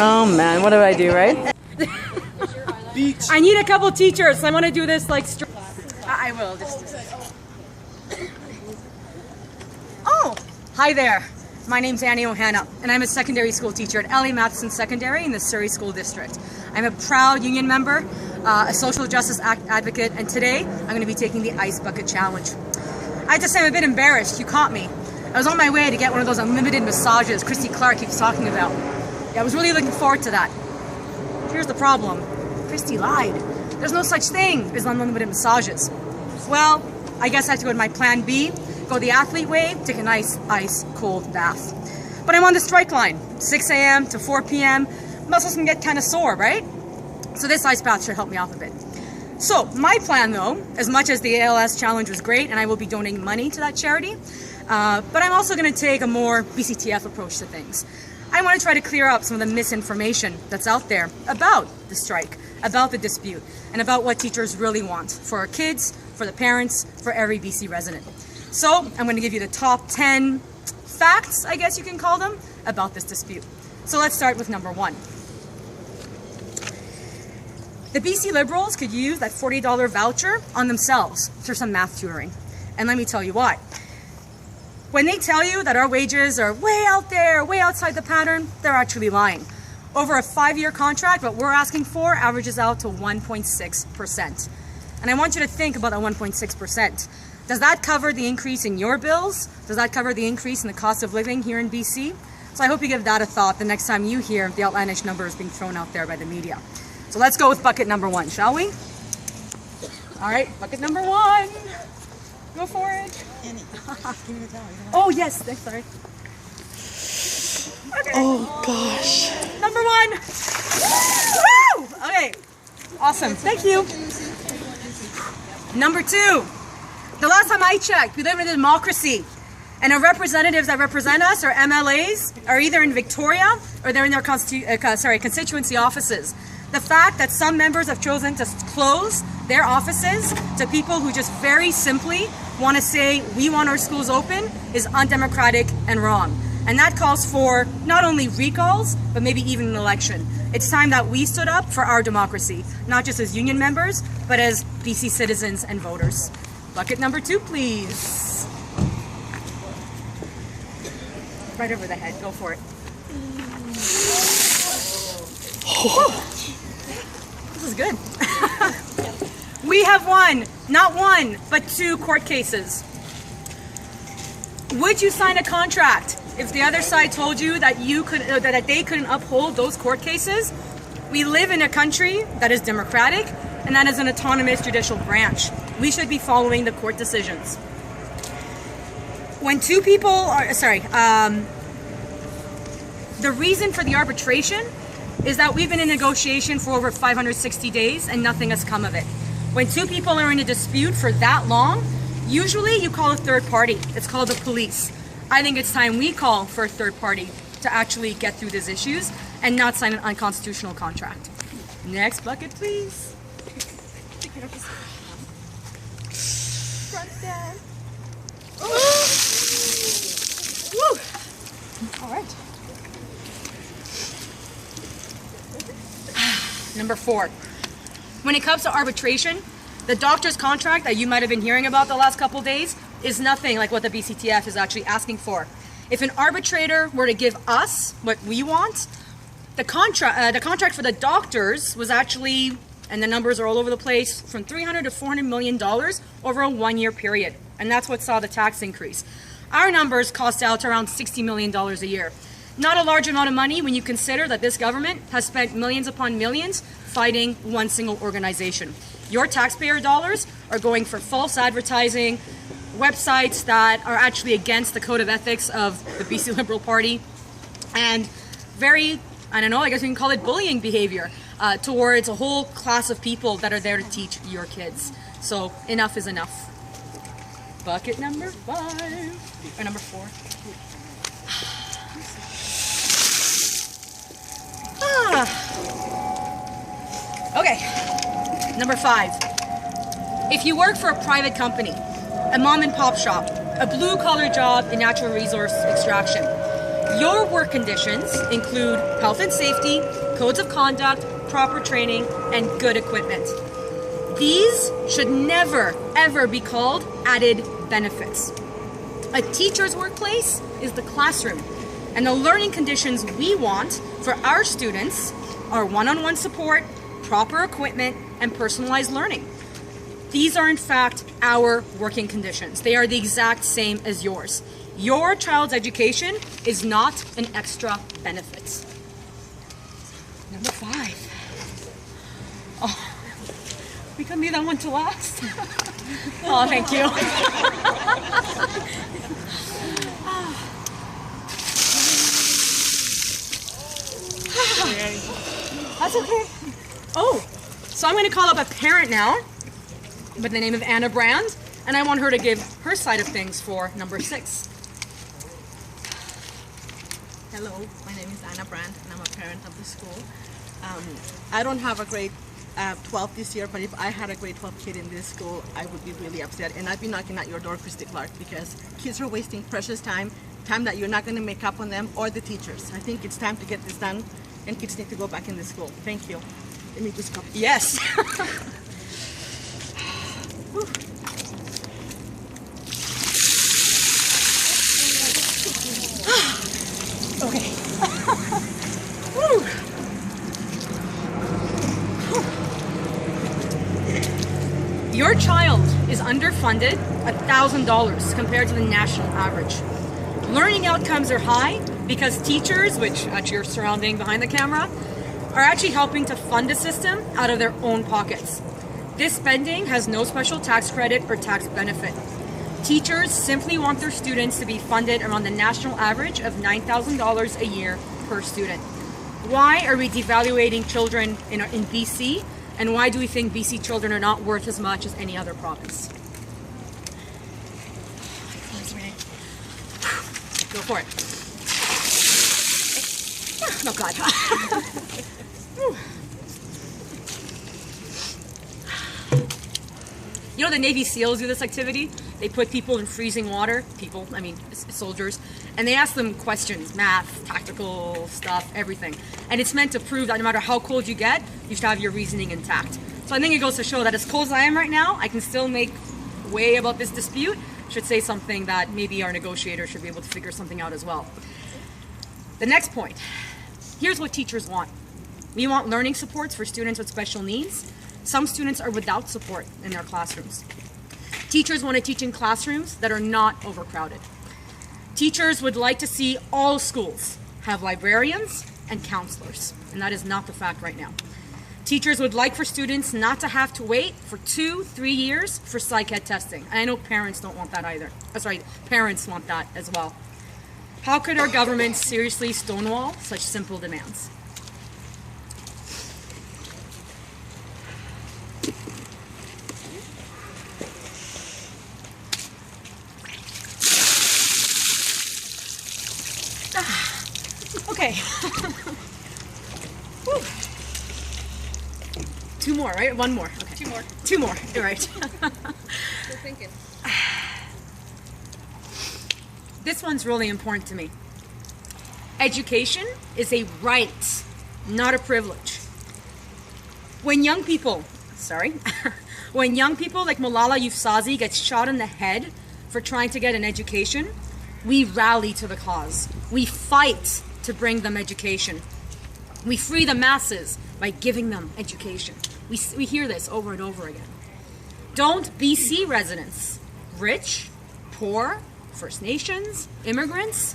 Oh man, what do I do, right? Beach. I need a couple teachers. I want to do this like I will just. Oh, hi there. My name's Annie Ohana, and I'm a secondary school teacher at L.A. Matheson Secondary in the Surrey School District. I'm a proud union member, a social justice advocate, and today I'm going to be taking the Ice Bucket Challenge. I have to say I'm a bit embarrassed. You caught me. I was on my way to get one of those unlimited massages Christy Clark keeps talking about. Yeah, I was really looking forward to that. Here's the problem. Christy lied. There's no such thing as unlimited massages. Well, I guess I have to go to my plan B, go the athlete way, take a nice ice cold bath. But I'm on the strike line, 6 a.m. to 4 p.m. Muscles can get kind of sore, right? So this ice bath should help me off a bit. So my plan though, as much as the ALS challenge was great and I will be donating money to that charity, but I'm also going to take a more BCTF approach to things. I want to try to clear up some of the misinformation that's out there about the strike, about the dispute, and about what teachers really want for our kids, for the parents, for every BC resident. So I'm going to give you the top 10 facts, I guess you can call them, about this dispute. So let's start with number 1. The BC Liberals could use that $40 voucher on themselves for some math tutoring. And let me tell you why. When they tell you that our wages are way out there, way outside the pattern, they're actually lying. Over a 5-year contract, what we're asking for averages out to 1.6%. And I want you to think about that 1.6%. Does that cover the increase in your bills? Does that cover the increase in the cost of living here in BC? So I hope you give that a thought the next time you hear the outlandish numbers being thrown out there by the media. So let's go with bucket number 1, shall we? All right, bucket number 1. Go for it. Annie, give me the towel. Oh, yes, sorry. Okay. Oh gosh. Number 1. Woo! Okay, awesome, thank you. Number 2. The last time I checked, we live in a democracy, and our representatives that represent us, our MLAs, are either in Victoria or they're in their constituency offices. The fact that some members have chosen to close their offices to people who just very simply want to say we want our schools open is undemocratic and wrong. And that calls for not only recalls, but maybe even an election. It's time that we stood up for our democracy, not just as union members, but as BC citizens and voters. Bucket number 2, please. Right over the head, go for it. Oh. This is good. We have won, not 1, but 2 court cases. Would you sign a contract if the other side told you that that they couldn't uphold those court cases? We live in a country that is democratic and that is an autonomous judicial branch. We should be following the court decisions. When 2 people are, the reason for the arbitration is that we've been in negotiation for over 560 days and nothing has come of it. When 2 people are in a dispute for that long, usually you call a third party. It's called the police. I think it's time we call for a third party to actually get through these issues and not sign an unconstitutional contract. Next bucket, please. Front down. Woo! All right. Number 4. When it comes to arbitration, the doctor's contract that you might have been hearing about the last couple days is nothing like what the BCTF is actually asking for. If an arbitrator were to give us what we want, the contract for the doctors was actually, and the numbers are all over the place, from $300 to $400 million over a 1-year period. And that's what saw the tax increase. Our numbers cost out around $60 million a year. Not a large amount of money when you consider that this government has spent millions upon millions fighting one single organization. Your taxpayer dollars are going for false advertising, websites that are actually against the code of ethics of the BC Liberal Party, and very, I don't know, I guess we can call it bullying behavior towards a whole class of people that are there to teach your kids. So enough is enough. Bucket number 5, or number 4. Okay, number 5. If you work for a private company, a mom and pop shop, a blue collar job in natural resource extraction, Your work conditions include health and safety, codes of conduct, proper training, and good equipment. These should never, ever be called added benefits. A teacher's workplace is the classroom, and the learning conditions we want for our students are one-on-one support, proper equipment, and personalized learning. These are in fact our working conditions. They are the exact same as yours. Your child's education is not an extra benefit. Number 5. Oh, we can leave that one to last. Oh, thank you. That's okay. Oh, so I'm going to call up a parent now by the name of Anna Brand, and I want her to give her side of things for number 6. Hello, my name is Anna Brandt, and I'm a parent of the school. I don't have a grade 12 this year, but if I had a grade 12 kid in this school, I would be really upset. And I'd be knocking at your door, Christy Clark, because kids are wasting precious time that you're not going to make up on them or the teachers. I think it's time to get this done, and kids need to go back in the school. Thank you. Let me just go. Yes. Okay. Your child is underfunded $1,000 compared to the national average. Learning outcomes are high because teachers, which actually are surrounding behind the camera, are actually helping to fund the system out of their own pockets. This spending has no special tax credit or tax benefit. Teachers simply want their students to be funded around the national average of $9,000 a year per student. Why are we devaluating children in BC? And why do we think BC children are not worth as much as any other province? Go for it. Oh God. You know the Navy SEALs do this activity? They put people in freezing water, soldiers, and they ask them questions, math, tactical stuff, everything. And it's meant to prove that no matter how cold you get, you should have your reasoning intact. So I think it goes to show that as cold as I am right now, I can still make way about this dispute. Should say something that maybe our negotiator should be able to figure something out as well. The next point, here's what teachers want. We want learning supports for students with special needs. Some students are without support in their classrooms. Teachers want to teach in classrooms that are not overcrowded. Teachers would like to see all schools have librarians and counselors, and that is not the fact right now. Teachers would like for students not to have to wait for 2-3 years for psych ed testing. And I know parents don't want that either. Parents want that as well. How could our government seriously stonewall such simple demands? Okay. 2 more, right? 1 more. Okay. 2 more. 2 more. You're right. Still thinking. This one's really important to me. Education is a right, not a privilege. When young people like Malala Yousafzai get shot in the head for trying to get an education, we rally to the cause. We fight to bring them education. We free the masses by giving them education. We hear this over and over again. Don't BC residents, rich, poor, First Nations, immigrants,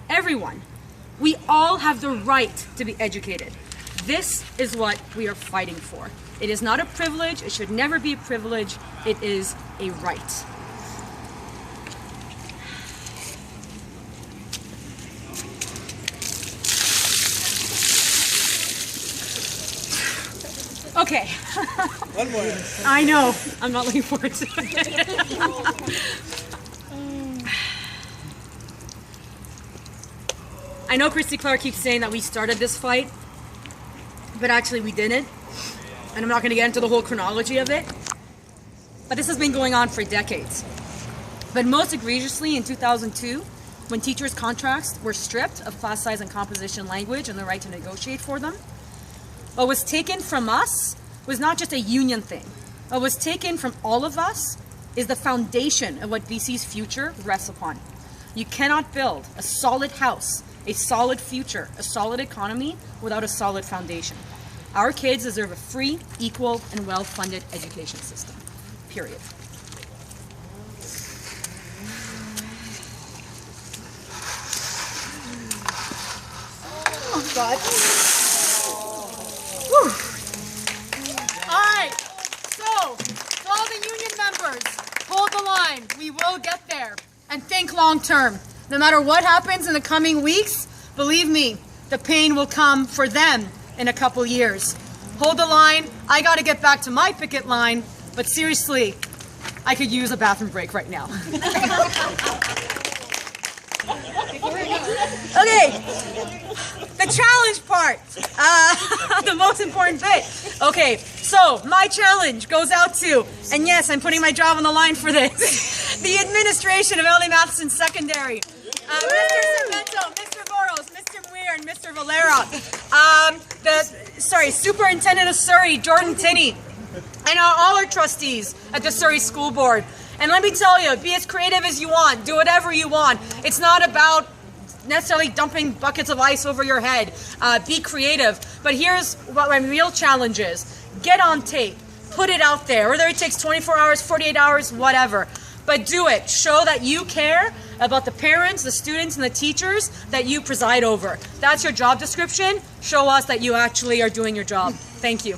everyone, we all have the right to be educated. This is what we are fighting for. It is not a privilege. It should never be a privilege. It is a right. Okay. 1 more. I know. I'm not looking forward to it. I know Christy Clark keeps saying that we started this fight, but actually we didn't. And I'm not going to get into the whole chronology of it. But this has been going on for decades. But most egregiously in 2002, when teachers' contracts were stripped of class size and composition language and the right to negotiate for them. What was taken from us was not just a union thing. What was taken from all of us is the foundation of what BC's future rests upon. You cannot build a solid house, a solid future, a solid economy without a solid foundation. Our kids deserve a free, equal, and well-funded education system. Period. Oh, God. Whew. All right. So, to all the union members, hold the line. We will get there. And think long term. No matter what happens in the coming weeks, believe me, the pain will come for them in a couple years. Hold the line. I got to get back to my picket line, but seriously, I could use a bathroom break right now. Okay, the challenge part, the most important bit. Okay, so my challenge goes out to, and yes, I'm putting my job on the line for this, the administration of L.A. Matheson Secondary. Mr. Cemento, Mr. Boros, Mr. Muir, and Mr. Valera. Superintendent of Surrey, Jordan Tinney, and all our trustees at the Surrey School Board. And let me tell you, be as creative as you want, do whatever you want. It's not about necessarily dumping buckets of ice over your head. Be creative. But here's what my real challenge is. Get on tape. Put it out there. Whether it takes 24 hours, 48 hours, whatever. But do it. Show that you care about the parents, the students, and the teachers that you preside over. That's your job description. Show us that you actually are doing your job. Thank you.